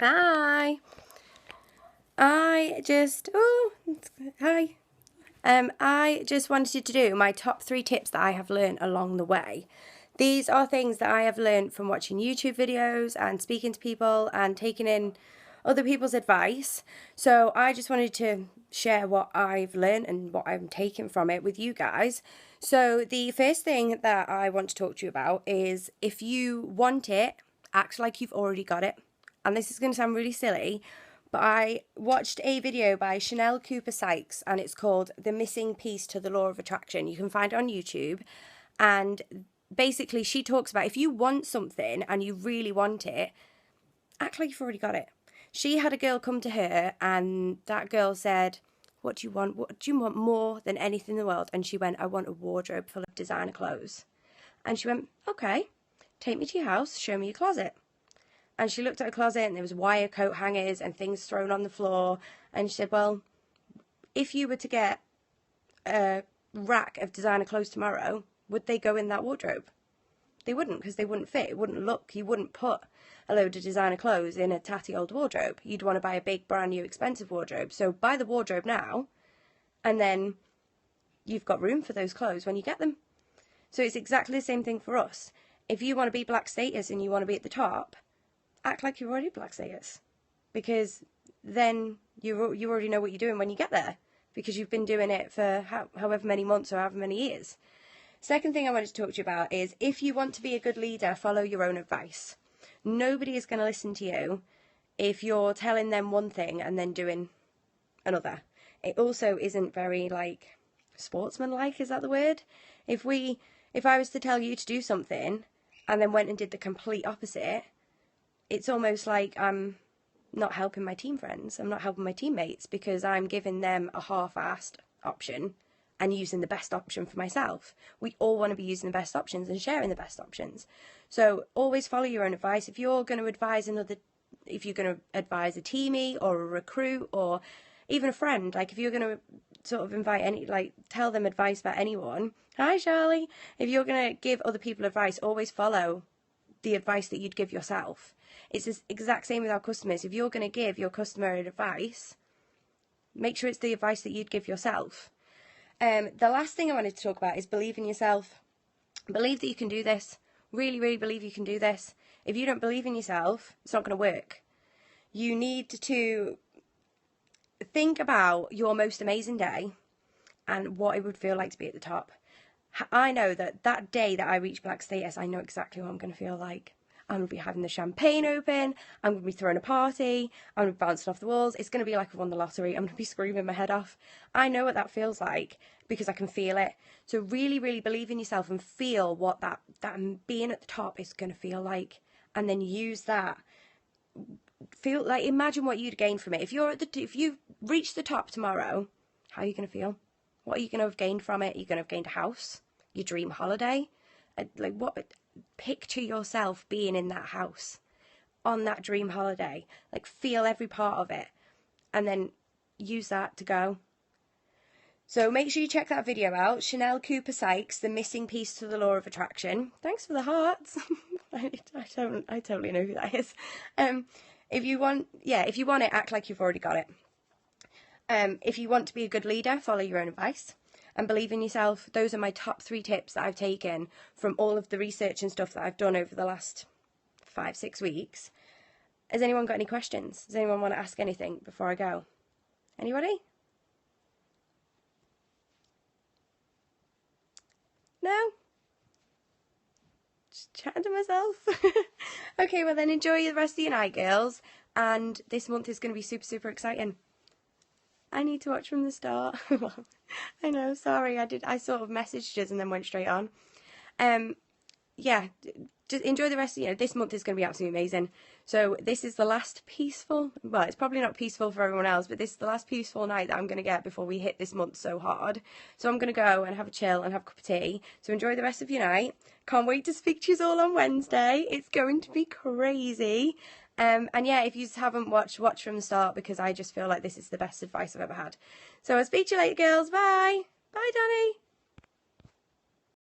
Hi. I just wanted to do my top 3 tips that I have learned along the way. These are things that I have learned from watching YouTube videos and speaking to people and taking in other people's advice. So I just wanted to share what I've learned and what I'm taking from it with you guys. So the first thing that I want to talk to you about is, if you want it, act like you've already got it. And this is going to sound really silly, but I watched a video by Chanel Cooper Sykes and it's called The Missing Piece to the Law of Attraction. You can find it on YouTube. And basically, she talks about, if you want something and you really want it, act like you've already got it. She had a girl come to her and that girl said, "What do you want? What do you want more than anything in the world?" And she went, "I want a wardrobe full of designer clothes." And she went, "Okay, take me to your house, show me your closet." And she looked at her closet and there was wire coat hangers and things thrown on the floor. And she said, "Well, if you were to get a rack of designer clothes tomorrow, would they go in that wardrobe?" They wouldn't, because they wouldn't fit. It wouldn't look. You wouldn't put a load of designer clothes in a tatty old wardrobe. You'd want to buy a big, brand new, expensive wardrobe. So buy the wardrobe now, and then you've got room for those clothes when you get them. So it's exactly the same thing for us. If you want to be black status and you want to be at the top, act like you're already black status, because then you already know what you're doing when you get there, because you've been doing it for however many months or however many years. Second thing I wanted to talk to you about is, if you want to be a good leader, follow your own advice. Nobody is going to listen to you if you're telling them one thing and then doing another. It also isn't very, sportsmanlike, is that the word? If I was to tell you to do something and then went and did the complete opposite, it's almost like I'm not helping my team friends. I'm not helping my teammates, because I'm giving them a half-assed option and using the best option for myself. We all want to be using the best options and sharing the best options. So always follow your own advice. If you're going to advise if you're going to advise a teamie or a recruit or even a friend, if you're going to sort of invite tell them advice about anyone. Hi, Charlie. If you're going to give other people advice, always follow the advice that you'd give yourself. It's the exact same with our customers. If you're going to give your customer advice, make sure it's the advice that you'd give yourself. The last thing I wanted to talk about is believe in yourself. Believe that you can do this. Really, really believe you can do this. If you don't believe in yourself, it's not going to work. You need to think about your most amazing day and what it would feel like to be at the top. I know that day that I reach black status, I know exactly what I'm going to feel like. I'm going to be having the champagne open. I'm going to be throwing a party. I'm going to be bouncing off the walls. It's going to be like I've won the lottery. I'm going to be screaming my head off. I know what that feels like because I can feel it. So really, really believe in yourself and feel what that being at the top is going to feel like. And then use that. Imagine what you'd gain from it. If you reach the top tomorrow, how are you going to feel? What are you going to have gained from it? You're going to have gained a house, your dream holiday. Picture yourself being in that house on that dream holiday. Feel every part of it and then use that to go. So make sure you check that video out. Chanel Cooper Sykes, The Missing Piece to the Law of Attraction. Thanks for the hearts. I totally know who that is. If you want it, act like you've already got it. If you want to be a good leader, follow your own advice and believe in yourself. Those are my top 3 tips that I've taken from all of the research and stuff that I've done over the last 5-6 weeks. Has anyone got any questions? Does anyone want to ask anything before I go? Anybody? No? Just chatting to myself. Okay, well then enjoy the rest of your night, girls. And this month is going to be super, super exciting. I need to watch from the start. I know, sorry, I sort of messaged us and then went straight on. Yeah, just enjoy the rest of, this month is going to be absolutely amazing. So this is the last peaceful, well, it's probably not peaceful for everyone else, but this is the last peaceful night that I'm going to get before we hit this month so hard. So I'm going to go and have a chill and have a cup of tea. So enjoy the rest of your night. Can't wait to speak to you all on Wednesday. It's going to be crazy. And yeah, if you haven't watch from the start, because I just feel like this is the best advice I've ever had. So I'll speak to you later, girls. Bye. Bye, Danny.